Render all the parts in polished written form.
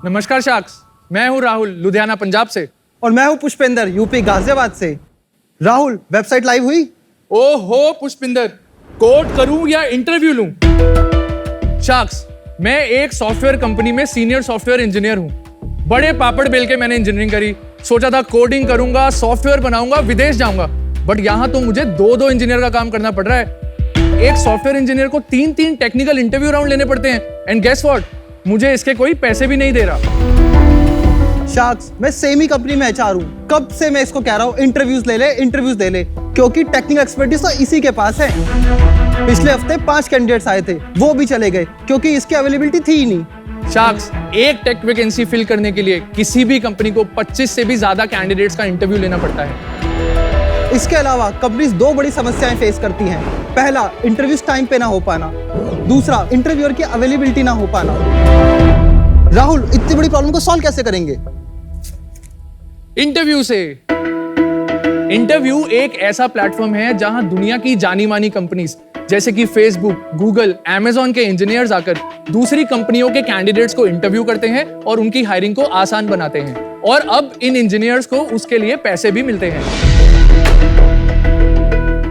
नमस्कार शाक्स, मैं हूँ राहुल लुधियाना पंजाब से। और मैं हूँ पुष्पेंद्र यूपी गाजियाबाद से। राहुल, वेबसाइट लाइव हुई? ओहो पुष्पिंदर, कोड करूं या इंटरव्यू लूं? शाक्स, मैं एक सॉफ्टवेयर कंपनी में सीनियर सॉफ्टवेयर इंजीनियर हूं। बड़े पापड़ बेल के मैंने इंजीनियरिंग करी, सोचा था कोडिंग करूंगा, सॉफ्टवेयर बनाऊंगा, विदेश जाऊंगा। बट यहाँ तो मुझे दो इंजीनियर का काम करना पड़ रहा है। एक सॉफ्टवेयर इंजीनियर को 3 टेक्निकल इंटरव्यू राउंड लेने पड़ते हैं। एंड गेस व्हाट, मुझे इसके कोई पैसे भी नहीं दे रहा। शाक्स, मैं सेम ही कंपनी में एचआर हूँ। कब से मैं इसको कह रहा हूँ इंटरव्यूज ले ले, क्योंकि टेक्निकल एक्सपर्टीज तो इसी के पास है। पिछले हफ्ते 5 कैंडिडेट्स आए थे, वो भी चले गए क्योंकि इसकी अवेलेबिलिटी थी ही नहीं। शाक्स, एक टेक वैकेंसी फिल करने के लिए किसी भी कंपनी को 25 से भी ज्यादा कैंडिडेट्स का इंटरव्यू लेना पड़ता है। इसके अलावा कंपनीज 2 बड़ी समस्याएं फेस करती हैं। पहला, इंटरव्यूज टाइम पे ना हो पाना। दूसरा, इंटरव्यूअर की अवेलेबिलिटी ना हो पाना। राहुल, इतनी बड़ी प्रॉब्लम को सॉल्व कैसे करेंगे? इंटरव्यू से। इंटरव्यू एक ऐसा प्लेटफॉर्म है जहां दुनिया की जानी मानी कंपनीज जैसे कि फेसबुक, गूगल, अमेज़न के इंजीनियर्स आकर दूसरी कंपनियों के कैंडिडेट्स को इंटरव्यू करते हैं और उनकी हायरिंग को आसान बनाते हैं। और अब इन इंजीनियर्स को उसके लिए पैसे भी मिलते हैं।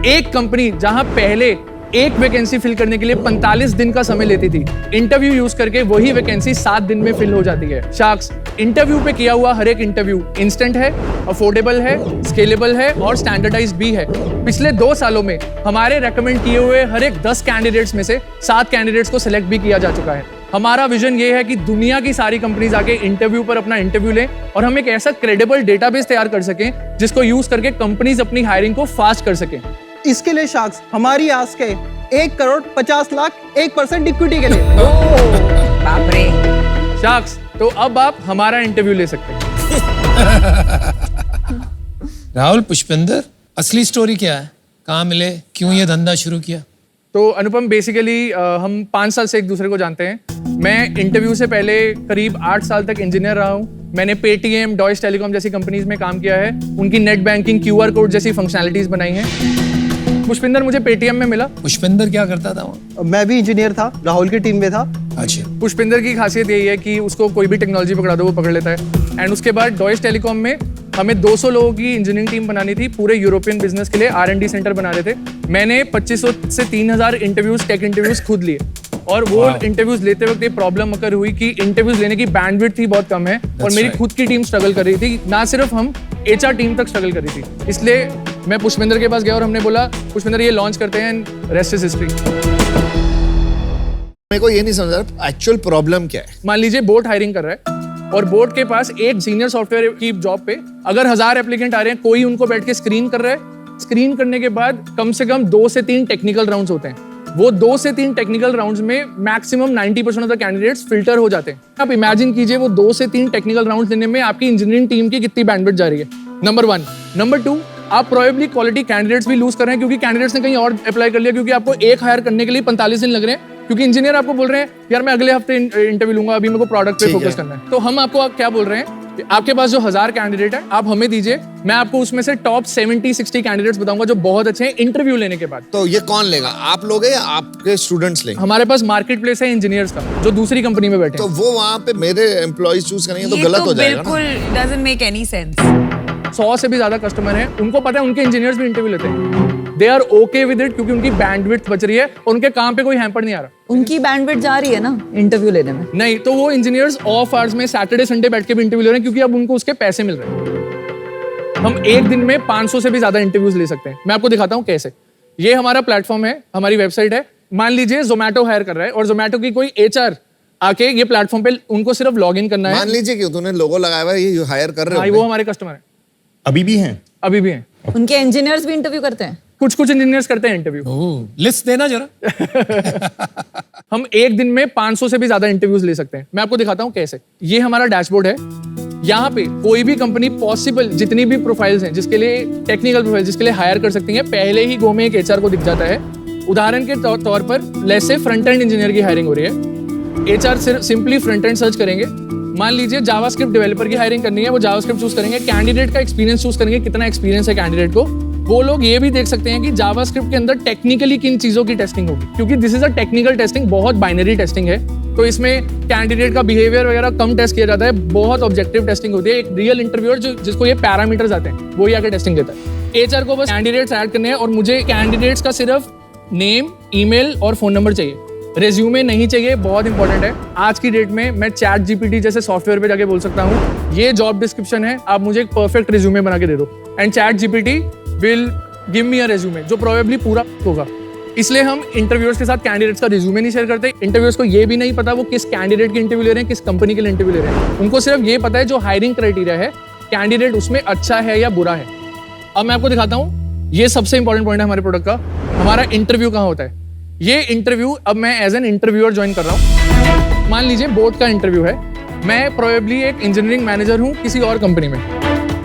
एक कंपनी जहां पहले एक वैकेंसी फिल करने के लिए 45 दिन का समय लेती थी, इंटरव्यू यूज करके वही वैकेंसी 7 दिन में फिल हो जाती है। शाक्स, इंटरव्यू पे किया हुआ हर एक इंटरव्यू इंस्टेंट है, अफोर्डेबल है, स्केलेबल है और स्टैंडर्डाइज्ड भी है। पिछले 2 सालों में हमारे रेकमेंड किए हुए हर एक 10 कैंडिडेट्स में से 7 कैंडिडेट्स को सिलेक्ट भी किया जा चुका है। हमारा विजन ये है कि दुनिया की सारी कंपनीज आके इंटरव्यू पर अपना इंटरव्यू लें और हम एक ऐसा क्रेडिबल डेटाबेस तैयार कर सकें जिसको यूज करके कंपनीज अपनी हायरिंग को फास्ट कर सकें। इसके लिए शाक्स, हमारी आस्क है 1,50,00,000 1% इक्विटी के लिए। बाप रे। शाक्स, तो अब आप हमारा इंटरव्यू ले सकते हैं। राहुल, पुष्पेंद्र, असली स्टोरी क्या है? कहाँ मिले, क्यों ये धंधा शुरू किया? तो अनुपम, बेसिकली हम 5 साल से एक दूसरे को जानते हैं। मैं इंटरव्यू से पहले करीब 8 साल तक इंजीनियर रहा हूँ। मैंने पेटीएम, डॉयच टेलीकॉम जैसी कंपनीज में काम किया है, उनकी नेट बैंकिंग, QR कोड जैसी फंक्शनैलिटीज बनाई हैं। पुष्पिंदर मुझे पेटीएम में मिला। पुष्पेंद्र क्या करता था वहाँ? मैं भी इंजीनियर था, राहुल की टीम में था। अच्छा। पुष्पिंदर की खासियत यही है कि उसको कोई भी टेक्नोलॉजी पकड़ा दो वो पकड़ लेता है। एंड उसके बाद डॉयच टेलीकॉम में हमें 200 लोगों की इंजीनियरिंग टीम बनानी थी, पूरे यूरोपियन बिजनेस के लिए R&D सेंटर बना रहे थे। मैंने 2500 से 3000 इंटरव्यूज, टेक इंटरव्यूज खुद लिए। और वो इंटरव्यूज लेते वक्त एक प्रॉब्लम अकर हुई कि इंटरव्यूज लेने की बैंडविड्थ ही बहुत कम है और मेरी खुद की टीम स्ट्रगल कर रही थी, ना सिर्फ हम HR टीम तक स्ट्रगल कर रही थी। इसलिए मैं पुष्पेंद्र के पास गया और हमने बोला, पुष्पेंद्र ये लॉन्च करते हैं, रेस्ट इज हिस्ट्री। मेरे को ये नहीं समझ रहा एक्चुअल प्रॉब्लम क्या है। मान लीजिए बोट हायरिंग कर रहा है और बोट के पास एक सीनियर सॉफ्टवेयर की जॉब पे अगर 1000 एप्लीकेंट आ रहे हैं, कोई उनको बैठ के स्क्रीन कर रहा है। स्क्रीन करने के बाद कम से कम 2 से 3 टेक्निकल राउंड्स होते हैं। वो 2 से 3 टेक्निकल राउंड्स में maximum 90% of the candidates filter हो जाते हैं। आप इमेजिन कीजिए वो 2 से 3 टेक्निकल राउंड्स लेने में आपकी इंजीनियरिंग टीम की कितनी बैंडविड्थ जा रही है। नंबर 1। नंबर 2, आप प्रोबेबली क्वालिटी कैंडिडेट्स भी लूज कर रहे हैं क्योंकि कैंडिडेट्स ने कहीं और अप्लाई कर लिया, क्योंकि आपको एक हायर करने के लिए 45 दिन लग रहे हैं, क्योंकि इंजीनियर आपको बोल रहे हैं यार मैं अगले हफ्ते इंटरव्यू लूंगा, अभी मेरे को प्रोडक्ट पे फोकस करना है। तो हम आपको क्या बोल रहे हैं, आपके पास जो 1000 कैंडिडेट है आप हमें दीजिए, मैं आपको उसमें से टॉप 70-60 कैंडिडेट्स बताऊंगा जो बहुत अच्छे हैं इंटरव्यू लेने के बाद। तो ये कौन लेगा, आप लोगे या आपके स्टूडेंट्स लेंगे? हमारे पास मार्केट प्लेस है इंजीनियर्स का जो दूसरी कंपनी में बैठे तो हैं। वो वहाँ पे मेरे एम्प्लॉइज चूज करेंगे तो गलत हो जाएगा ना। बिल्कुल डजंट मेक एनी सेंस। 100 से भी ज्यादा कस्टमर हैं, उनको पता है उनके इंजीनियर्स भी इंटरव्यू लेते हैं। They are okay with it क्योंकि उनकी बैंडविड्थ बच रही है और उनके काम पे कोई हैम्पर नहीं आ रहा। उनकी बैंडविड्थ जा रही है ना इंटरव्यू लेने में। नहीं, तो वो इंजीनियर्स ऑफ आवर्स में सैटरडे संडे बैठ के भी इंटरव्यू ले रहे हैं क्योंकि अब उनको उसके पैसे मिल रहे हैं। हम एक दिन में 500 से भी ज्यादा इंटरव्यूज ले सकते हैं। मैं आपको दिखाता हूँ कैसे। ये हमारा प्लेटफॉर्म है, हमारी वेबसाइट है। मान लीजिए जोमेटो हायर कर रहा है और जोमेटो की कोई HR आके ये प्लेटफॉर्म पे उनको सिर्फ लॉग इन करना है। मान लीजिए क्यों तूने लोगो लगाया हुआ है, ये हायर कर रहे हाँ, हो? वो हमारे कस्टमर है, अभी भी हैं? अभी भी हैं। उनके इंजीनियर्स भी इंटरव्यू करते हैं। कुछ इंजीनियर्स करते हैं इंटरव्यू। लिस्ट देना जरा। हम एक दिन में 500 से भी ज्यादा इंटरव्यूज ले सकते हैं। मैं आपको दिखाता हूँ कैसे। ये हमारा डैशबोर्ड है। यहाँ पे कोई भी कंपनी पॉसिबल जितनी भी प्रोफाइल्स हैं जिसके लिए टेक्निकल प्रोफाइल जिसके लिए हायर कर सकती हैं, पहले ही गो में एक HR को दिख जाता है। उदाहरण के तौर पर let's say front end engineer की हायरिंग हो रही है। HR simply front end search करेंगे। मान लीजिए जावास्क्रिप्ट डेवलपर की हायरिंग करनी है, वो जावास्क्रिप्ट चूज करेंगे। कैंडिडेट का एक्सपीरियंस चूज करेंगे, कितना एक्सपीरियंस है कैंडिडेट को। वो लोग ये भी देख सकते हैं कि जावास्क्रिप्ट के अंदर टेक्निकली किन चीजों की टेस्टिंग होगी, क्योंकि this is a technical testing, बहुत बाइनरी टेस्टिंग है। तो इसमें कैंडिडेट का बिहेवियर वगैरह कम टेस्ट किया जाता है, बहुत ऑब्जेक्टिव टेस्टिंग होती है। एक रियल इंटरव्यूअर जिसको ये पैरामीटर्स आते हैं वो ही आके टेस्टिंग देता है। एचआर को बस कैंडिडेट्स ऐड करने हैं और मुझे कैंडिडेट्स का सिर्फ नेम, ईमेल और फोन नंबर चाहिए, रेज्यूमे नहीं चाहिए, बहुत इंपॉर्टेंट है। आज की डेट में मैं चैट जीपीटी जैसे सॉफ्टवेयर पे जाके बोल सकता हूँ ये जॉब डिस्क्रिप्शन है, आप मुझे एक परफेक्ट रेज्यूमे बना के दे दो, and chat GPT will give me a resume जो प्रोबेबली पूरा होगा। इसलिए हम इंटरव्यूअर्स के साथ कैंडिडेट्स का रिज्यूमे नहीं शेयर करते। इंटरव्यूअर्स को ये भी नहीं पता वो किस कैंडिडेट की इंटरव्यू ले रहे हैं, किस कंपनी के लिए इंटरव्यू ले रहे हैं। उनको सिर्फ ये पता है जो हायरिंग क्राइटेरिया है, कैंडिडेट उसमें अच्छा है या बुरा है। अब मैं आपको दिखाता हूँ, ये सबसे इंपॉर्टेंट पॉइंट है हमारे प्रोडक्ट का, हमारा इंटरव्यू कहाँ होता है। ये इंटरव्यू अब मैं एज एन इंटरव्यूअर ज्वाइन कर रहा हूँ। मान लीजिए बोर्ड का इंटरव्यू है, मैं प्रोबेबली एक इंजीनियरिंग मैनेजर हूँ किसी और कंपनी में,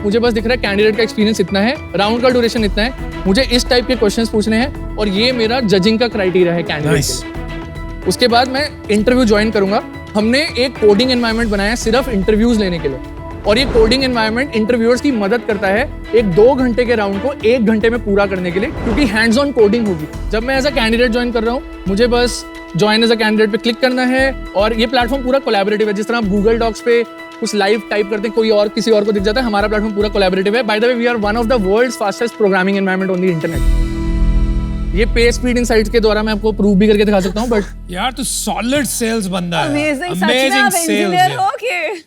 मुझे बस दिख रहा है कैंडिडेट का एक्सपीरियंस इतना है, राउंड का ड्यूरेशन इतना है, मुझे इस टाइप के क्वेश्चंस पूछने हैं और ये मेरा जजिंग का क्राइटेरिया है कैंडिडेट के। उसके बाद मैं इंटरव्यू ज्वाइन करूंगा। हमने एक कोडिंग एनवायरनमेंट बनाया है सिर्फ इंटरव्यूज लेने के लिए, और ये कोडिंग एनवायरनमेंट इंटरव्यूअर्स की मदद करता है एक 2 घंटे के राउंड को 1 घंटे में पूरा करने के लिए, क्योंकि हैंड्स ऑन कोडिंग होगी। जब मैं एज अ कैंडिडेट ज्वाइन कर रहा हूँ, मुझे बस ज्वाइन एज अ कैंडिडेट पे क्लिक करना है, और ये प्लेटफॉर्म पूरा कोलैबोरेटिव है। जिस तरह आप गूगल डॉक्स पे कुछ लाइव टाइप करते हैं, कोई और किसी और को दिख जाता है, हमारा प्लेटफॉर्म पूरा कोलैबोरेटिव है। By the way we are one of the world's fastest programming environment on the internet. ये पे स्पीड इनसाइट्स के द्वारा मैं आपको प्रूव भी करके दिखा सकता हूँ, बट यार तू सॉलिड सेल्स बंदा है। अमेजिंग, सच में आप इंजीनियर हो के?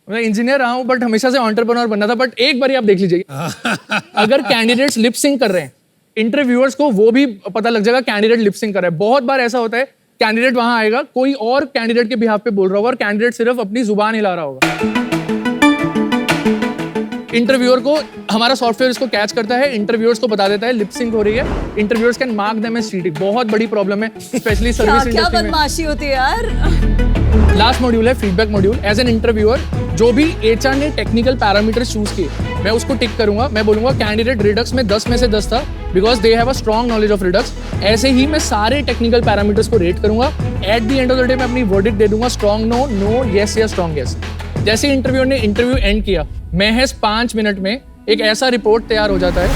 मैं इंजीनियर रहा हूँ बट हमेशा से एंटरप्रेन्योर बनना था। बट एक बार आप देख लीजिए अगर कैंडिडेट्स लिप सिंक कर रहे हैं, इंटरव्यूअर्स को वो भी पता लग जाएगा कैंडिडेट लिप सिंक कर रहा है। बहुत बार ऐसा होता है कैंडिडेट वहां आएगा, कोई और कैंडिडेट के बिहाफ पे बोल रहा होगा और कैंडिडेट सिर्फ अपनी जुबान हिला रहा होगा। इंटरव्यूअर को हमारा सॉफ्टवेयर इसको कैच करता है, इंटरव्यूअर्स को बता देता है लिप सिंक हो रही है। Interviewers can mark them as cheating, बहुत बड़ी प्रॉब्लम है स्पेशली सर्विस इंडस्ट्री में। क्या बदमाशी होती है यार। लास्ट मॉड्यूल है feedback module. As an interviewer जो भी एचआर ने टेक्निकल पैरामीटर्स चूज किए, मैं उसको टिक करूंगा। मैं बोलूंगा कैंडिडेट रिडक्स में 10 में से 10 था because they have a strong knowledge of Redux. ऐसे ही मैं सारे टेक्निकल पैरामीटर्स को रेट करूंगा। At the end of the day मैं अपनी वर्डिक्ट दे दूंगा, स्ट्रॉन्ग नो, नो, येस या स्ट्रॉन्ग येस। जैसे इंटरव्यूअर ने इंटरव्यू एंड किया, महज 5 मिनट में एक ऐसा रिपोर्ट तैयार हो जाता है।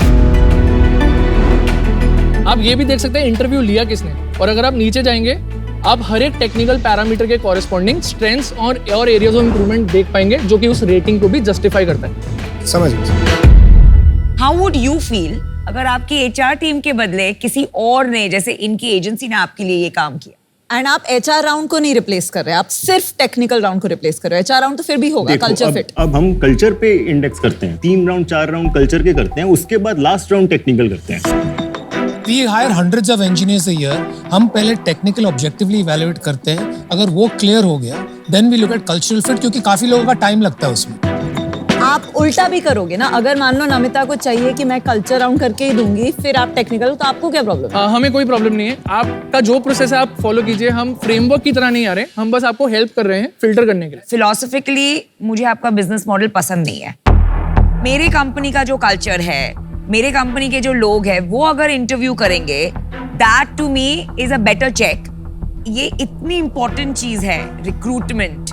आप ये भी देख सकते हैं इंटरव्यू लिया किसने, और अगर आप नीचे जाएंगे आप हर एक टेक्निकल पैरामीटर के कॉरेस्पॉन्डिंग स्ट्रेंथ्स और एरियाज ऑफ इंप्रूवमेंट देख पाएंगे, जो कि उस रेटिंग को भी जस्टिफाई करता है। समझ गए। हाउ वुड यू फील अगर आपकी एचआर टीम के बदले किसी और ने, जैसे इनकी एजेंसी ने आपके लिए ये काम किया, एंड आप एचआर राउंड को नहीं रिप्लेस कर रहे, आप सिर्फ टेक्निकल राउंड को रिप्लेस कर रहे हो। एचआर राउंड तो फिर भी होगा, कल्चर फिट। अब हम कल्चर पे इंडेक्स करते हैं, 3 राउंड 4 राउंड कल्चर के करते हैं, उसके बाद लास्ट राउंड टेक्निकल करते हैं। We hire hundreds of engineers a year. हम पहले टेक्निकल ऑब्जेक्टिवली इवैल्यूएट करते हैं, अगर वो क्लियर हो गया then we look at cultural fit, क्योंकि काफी लोगों का टाइम लगता है उसमें। आप उल्टा भी करोगे ना, अगर मान लो नमिता को चाहिए कि मैं कल्चर राउंड करके ही दूंगी, फिर आप टेक्निकल, तो आपको क्या प्रॉब्लम है? हमें कोई प्रॉब्लम नहीं है, आपका जो प्रोसेस है आप फॉलो कीजिए। हम फ्रेमवर्क की तरह नहीं आ रहे, हम बस आपको हेल्प कर रहे हैं फिल्टर करने के लिए। फिलोसफिकली मुझे आपका बिजनेस मॉडल पसंद नहीं है। मेरी कंपनी का जो कल्चर है, मेरे कंपनी के जो लोग हैं, वो अगर इंटरव्यू करेंगे, that to me is a better check. ये इतनी इंपॉर्टेंट चीज है रिक्रूटमेंट,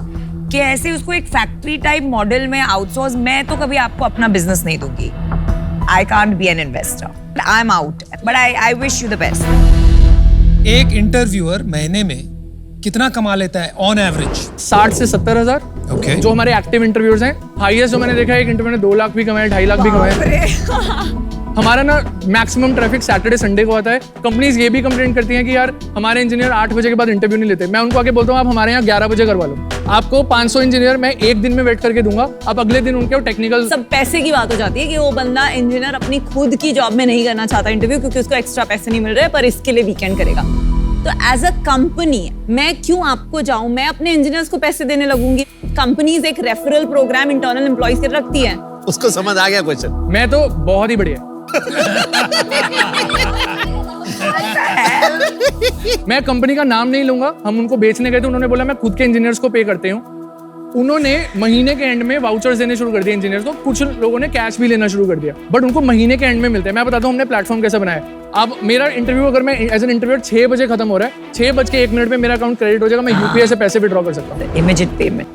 कि ऐसे उसको एक फैक्ट्री टाइप मॉडल में आउटसोर्स, मैं तो कभी आपको अपना बिजनेस नहीं दूंगी। I can't be an investor, I am out, but I wish you the best. एक इंटरव्यूअर महीने में कितना कमा लेता है ऑन एवरेज? 60 से 70 हजार। Okay. जो हमारे एक्टिव इंटरव्यूअर्स हैं, हाईएस्ट जो मैंने देखा है, एक इंटरव्यू ने 2 लाख भी कमाए, 2.5 लाख भी कमाए। हमारा ना मैक्सिमम ट्रैफिक सैटरडे संडे को आता है। कंपनीज ये भी कंप्लेंट करती हैं कि यार हमारे इंजीनियर 8 बजे के बाद इंटरव्यू नहीं लेते। मैं उनको आके बोलता हूँ आप हमारे यहाँ 11 बजे करवा लो। आपको 500 इंजीनियर मैं एक दिन में वेट करके दूंगा, आप अगले दिन उनके टेक्निकल। सब पैसे की बात हो जाती है कि वो बंदा इंजीनियर अपनी खुद की जॉब में नहीं करना चाहता इंटरव्यू, क्योंकि उसको एक्स्ट्रा पैसे नहीं मिल रहे, पर इसके लिए वीकेंड करेगा। तो एज अ कंपनी मैं क्यों आपको जाऊं, मैं अपने इंजीनियर्स को पैसे देने लगूंगी। कंपनीज एक रेफरल प्रोग्राम इंटरनल एम्प्लॉइज के रखती हैं। उसको समझ आ गया क्वेश्चन। मैं तो बहुत ही बढ़िया मैं कंपनी का नाम नहीं लूंगा। हम उनको बेचने गए थे, उन्होंने बोला मैं खुद के इंजीनियर्स को पे करते हूँ। उन्होंने महीने के एंड में वाउचर्स देने शुरू कर दिए इंजीनियर्स को। कुछ लोगों ने कैश भी लेना शुरू कर दिया, बट उनको महीने के एंड में मिलते हैं। मैं बताता हूँ हमने प्लेटफॉर्म कैसे बनाया। अब मेरा इंटरव्यू अगर मैं एज एन इंटरव्यूअर 6 बजे खत्म हो रहा है, 6 बज के 1 मिनट में मेरा अकाउंट क्रेडिट हो जाएगा, मैं यूपीआई से पैसे विड्रॉ कर सकता हूँ। Immediate payment.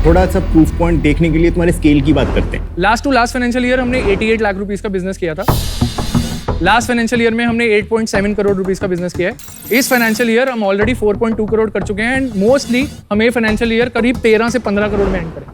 थोड़ा सा प्रूफ पॉइंट देखने के लिए तुम्हारे स्केल की बात करते हैं। Last to last financial year हमने 88 लाख रुपीस का बिजनेस किया था। लास्ट फाइनेंशियल ईयर में हमने 8.7 करोड़ रुपीस का बिजनेस किया है। इस फाइनेंशियल ईयर हम ऑलरेडी 4.2 करोड़ कर चुके हैं एंड मोस्टली हम ये फाइनेंशियल ईयर करीब 13 से 15 करोड़ में एंड करें।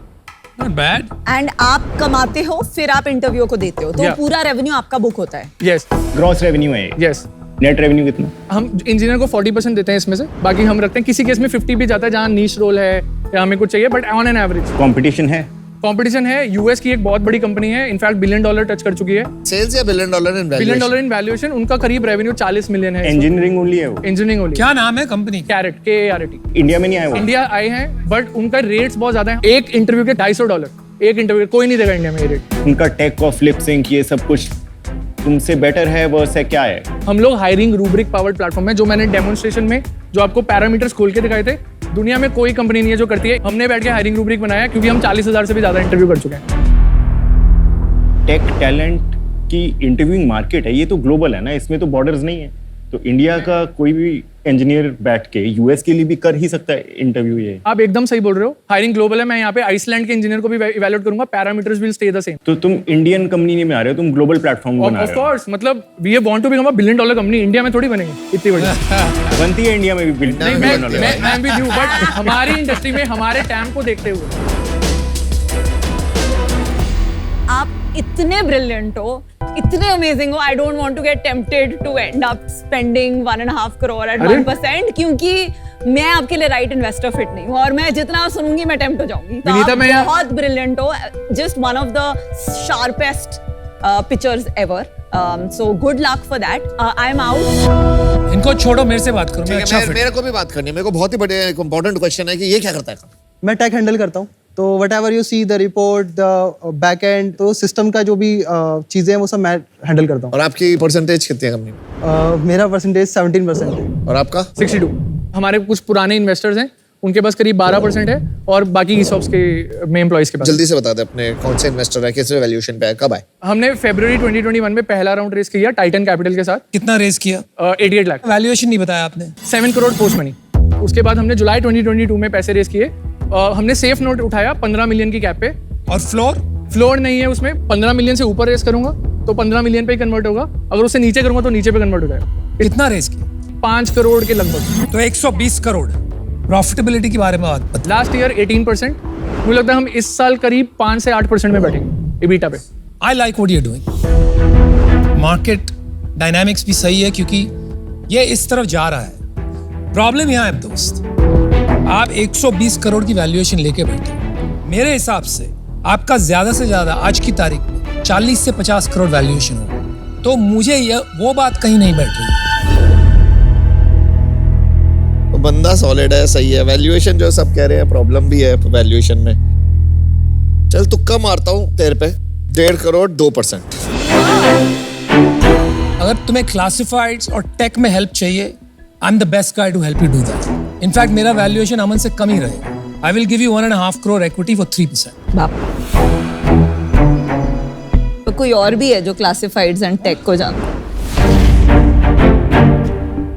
Not bad. एंड आप कमाते हो फिर आप इंटरव्यू को देते हो तो Yeah. पूरा रेवेन्यू आपका बुक होता है। यस ग्रॉस रेवेन्यू है, यस। नेट रेवेन्यू कितना? हम इंजीनियर को 40% देते हैं इसमें से, बाकी हम रखते हैं। किसी केस में 50 भी जाता है जहाँ नीश रोल है या हमें कुछ चाहिए, but on an average competition है? कंपटीशन है। यूएस की एक बहुत बड़ी कंपनी है, इनफैक्ट $1 बिलियन टच कर चुकी है। सेल्स या $1 billion in $1 billion in valuation, उनका करीब रेवेन्यू 40 मिलियन है। इंजीनियरिंग ओनली है वो? Engineering only. क्या नाम है कंपनी? Carat, KART। इंडिया में नहीं आए वो? इंडिया आए हैं बट उनका रेट्स बहुत ज्यादा है। एक इंटरव्यू के $250, एक इंटरव्यू कोई नहीं देगा इंडिया में ये रेट। उनका टेक ऑफ लिप सिंक ये सब कुछ तुमसे बेटर है, वर्स है, क्या है? हम लोग हायरिंग रूब्रिक पावर्ड प्लेटफॉर्म है, जो मैंने डेमोन्स्ट्रेशन में जो आपको पैरामीटर्स खोल के दिखाए थे, दुनिया में कोई कंपनी नहीं है जो करती है। हमने बैठ के हायरिंग रूब्रिक बनाया क्योंकि हम 40,000 से भी ज्यादा इंटरव्यू कर चुके हैं। टेक टैलेंट की इंटरव्यूइंग मार्केट है, ये तो ग्लोबल है ना, इसमें तो बॉर्डर्स नहीं है। तो इंडिया का कोई भी इंजीनियर बैठ के यूएस के लिए भी कर ही सकता है इंटरव्यू। ये आप एकदम सही बोल रहे हो, हायरिंग ग्लोबल है। मैं यहाँ पे आइसलैंड के इंजीनियर को भी इवैल्यूएट करूंगा, parameters will stay the same. तो तुम इंडियन कंपनी में आ रहे हो, तुम ग्लोबल प्लेटफॉर्म बना ऑफ रहे हो। कोर्स, मतलब we want to become a $1 billion company. India में थोड़ी बनेंगे इतनी बड़ी। बनती है इंडिया में भी बिल्ड। नहीं, मैं भी हूँ, बट हमारी इंडस्ट्री में हमारे टैम को देखते हुए। आप इतने ब्रिलियंट हो, इतने अमेजिंग हो, I don't want to get tempted to end up spending 1.5 crore at 1%, क्योंकि मैं आपके लिए राइट इन्वेस्टर फिट नहीं हूँ और मैं जितना सुनूंगी मैं टेम्प्ट हो जाऊंगी। तो विनीता, आप मैं बहुत ब्रिलियंट हो, just one of the sharpest pictures ever, so good luck for that. I am out. इनको छोड़ो, मेरे से बात करो। मैं अच्छा fit मेरे को भी बात करनी है। मेरे को बहुत ही बड़े इंपॉर्टेंट क्वेश्चन है कि ये क्या करता है? मैं टेक हैंडल करता हूँ, तो what ever you see the report, the back and, तो सिस्टम का जो भी चीज़ें हैं वो सब मैं हैंडल करता हूँ। और आपकी परसेंटेज कितनी है कंपनी में? मेरा परसेंटेज 17% है। और आपका? 62। हमारे कुछ पुराने इन्वेस्टर्स हैं, उनके पास करीब 12% है और बाकी ईसॉप्स के में एम्प्लॉइज के पास। जल्दी से बता दे अपने कौन से इन्वेस्टर है, किस वैल्यूएशन पे है, कब आए? हमने फरवरी 2021 में पहला राउंड रेस किया टाइटन कैपिटल के साथ। कितना रेस किया? 88 लाख। वैल्यूएशन नहीं बताया आपने। 7 करोड़ पोस्ट मनी। उसके बाद हमने जुलाई 2022 में पैसे रेस किए। हमने सेफ नोट उठाया 15 मिलियन की कैप पे। और फ्लोर नहीं है उसमें। 15 मिलियन से ऊपर रेस करूंगा तो 15 मिलियन पे ही कन्वर्ट होगा, अगर उससे नीचे करूंगा तो नीचे पे कन्वर्ट हो जाएगा। कितना रेस किया? 5 करोड़ के लगभग। तो 120 करोड़। प्रॉफिटेबिलिटी के बारे में बात बता। Last year 18%। मुझे लगता है हम इस साल करीब 5 से 8% में बैठेंगे EBITDA पे। I like what you are doing. Market dynamics भी सही है क्योंकि ये इस तरफ जा रहा है। प्रॉब्लम यहाँ है दोस्त, आप 120 करोड़ की वैल्यूएशन लेके बैठे। मेरे हिसाब से आपका ज्यादा से ज्यादा आज की तारीख में 40 से 50 करोड़ वैल्यूएशन हो, तो मुझे वो बात कहीं नहीं बैठ रही। तो बंदा सॉलिड है, सही है। वैल्यूएशन जो सब कह रहे हैं, प्रॉब्लम भी है वैल्यूएशन में। चल तुक्का मारता हूँ तेरे पे, 1.5 करोड़ 2%। अगर तुम्हें क्लासिफाइड्स और टेक में हेल्प चाहिए, I am the best guy to help you do that. In fact मेरा वैल्यूएशन अमन से कम ही रहेगा। I will give you 1.5 crore equity for 3%। बाप। तो कोई और भी है जो क्लासिफाइड्स एंड टेक को जानता है?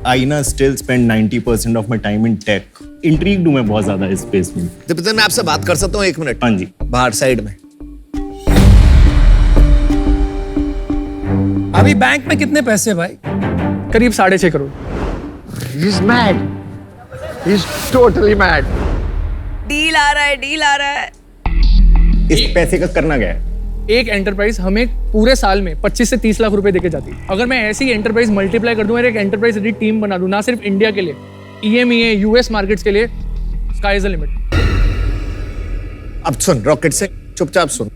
I ना still spend 90% of my time in tech. Intrigued हूँ मैं बहुत ज्यादा इस स्पेस में। दीपिंदर, मैं आपसे बात कर सकता हूँ 1 मिनट? हाँ जी। बाहर साइड में। अभी बैंक में कितने पैसे भाई? करीब 6.5 crore. He's mad. He's totally mad. Deal आ रहा है, डील आ रहा है। इस पैसे का करना क्या है? एक एंटरप्राइज हमें पूरे साल में 25 से 30 लाख रुपए देके जाती है। अगर मैं ऐसी एंटरप्राइज मल्टीप्लाई कर दूं और एक एंटरप्राइज रेडी टीम बना दूं, ना सिर्फ इंडिया के लिए, EMEA US मार्केट्स के लिए, स्काई इज द लिमिट। अब सुन, रॉकेट से चुपचाप सुन।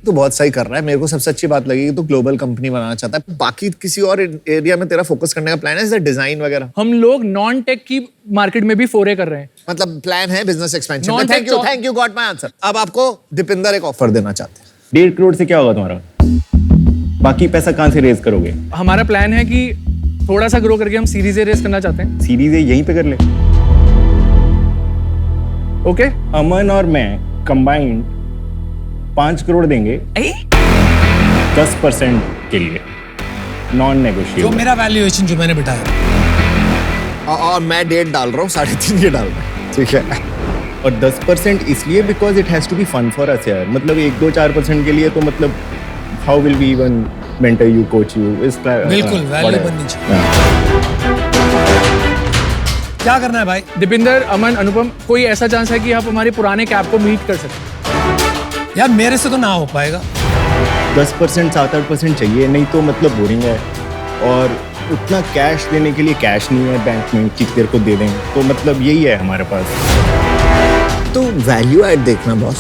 तू बहुत सही कर रहा है। मेरे को सबसे अच्छी बात लगी कि तू ग्लोबल कंपनी बनाना चाहता है। बाकी किसी और एरिया में तेरा फोकस करने का प्लान है, जैसे डिजाइन वगैरह? हम लोग नॉन टेक की मार्केट में भी फोरे कर रहे हैं। मतलब प्लान है business expansion. Non-tech thank you got my answer. अब आपको दीपिंदर एक ऑफर देना चाहते हैं। 1.5 करोड़ से क्या होगा तुम्हारा? बाकी पैसा कहाँ से रेज करोगे? हमारा प्लान है कि थोड़ा सा ग्रो करके हम सीरीज ए रेस करना चाहते हैं। सीरीज यहीं पे कर ले। ओके, अमन और मैं कंबाइंड 5 करोड़ देंगे 10% के लिए, नॉन जो नेगोशिएबल। मेरा वैल्यूएशन जो मैंने बिठाया। और मैं 1.5 डाल रहा हूँ, 3.5 ये डाल रहा हूँ। ठीक है। और 10% इसलिए because it has to be fun for us यार, मतलब 1-2-4% के लिए तो मतलब how will we even mentor you, coach you, इस बिल्कुल वैल्यू बननी चाहिए। क्या करना है भाई? दीपिंदर, अमन, अनुपम, कोई ऐसा चांस है कि आप हमारे पुराने कैप को मीट कर सकते? यार मेरे से तो ना हो पाएगा। 10%, 7-8% चाहिए, नहीं तो मतलब बोरिंग है। और उतना कैश देने के लिए कैश नहीं है बैंक में कि तेरे को दे दें, तो मतलब यही है हमारे पास। तो वैल्यू ऐड देखना बॉस।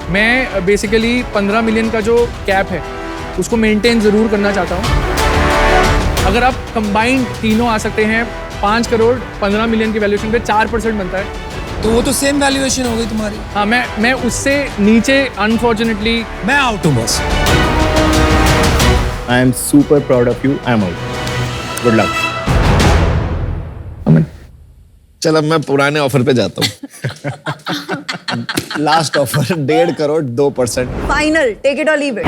मैं बेसिकली 15 मिलियन का जो कैप है उसको मेंटेन जरूर करना चाहता हूँ। अगर आप कंबाइंड तीनों आ सकते हैं 5 करोड़ 15 मिलियन की वैल्यूएशन पे 4% बनता है, तो वो तो सेम वैल्यूएशन हो गई तुम्हारी। हाँ मैं उससे नीचे अनफॉर्चुनेटली मैं आउट हूँ बस। I am super proud of you, I am out. Good luck. Aman चल अब मैं पुराने ऑफर पे जाता हूँ। Last offer 1.5 crore 2%। Final, take it और leave it.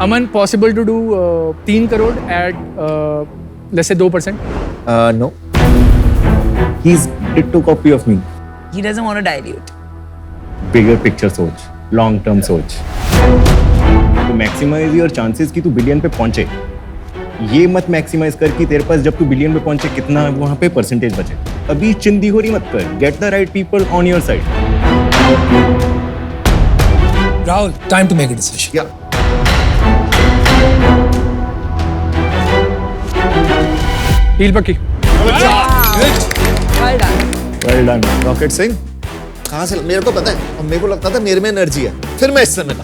Aman possible to do 3 crore at let's say 2%? No, he is ditto copy of me. He doesn't want to dilute. Bigger picture सोच, long term सोच, तो मैक्सिमाइज योर चांसेस कि तू billion पे पहुंचे। ये मत मैक्सिमाइज कर कि तेरे पास जब तू बिलियन पे पहुंचे कितना वहां पे परसेंटेज बचे। अभी चिंदी हो रही मत कर, get the right people on your side. Rahul, time to make a decision. या डील पक्की। Well done. रॉकेट सिंह कहाँ से? मेरे को पता है और मेरे को लगता था मेरे में एनर्जी है, फिर मैं इससे मिला।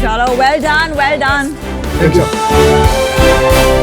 चलो, well done, well done. Good job.